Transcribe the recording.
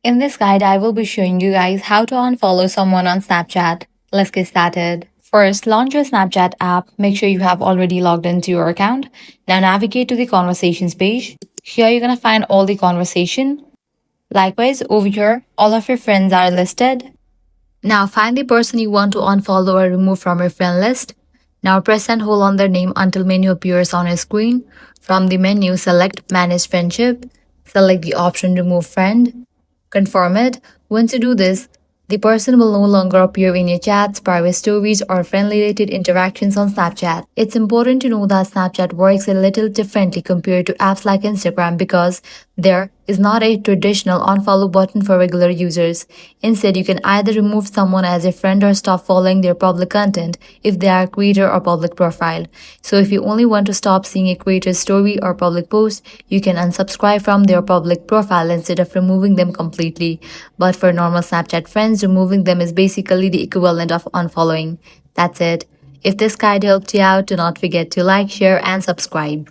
In this guide, I will be showing you guys how to unfollow someone on Snapchat. Let's get started. First, launch your Snapchat app. Make sure you have already logged into your account. Now navigate to the conversations page. Here you're going to find all the conversation. Likewise, over here, all of your friends are listed. Now find the person you want to unfollow or remove from your friend list. Now press and hold on their name until menu appears on your screen. From the menu, select Manage Friendship. Select the option Remove Friend. Confirm it. Once you do this, the person will no longer appear in your chats, private stories, or friend-related interactions on Snapchat. It's important to know that Snapchat works a little differently compared to apps like Instagram because there is not a traditional unfollow button for regular users. Instead, you can either remove someone as a friend or stop following their public content if they are a creator or public profile. So if you only want to stop seeing a creator's story or public post, you can unsubscribe from their public profile instead of removing them completely. But for normal Snapchat friends, removing them is basically the equivalent of unfollowing. That's it. If this guide helped you out, do not forget to like, share, and subscribe.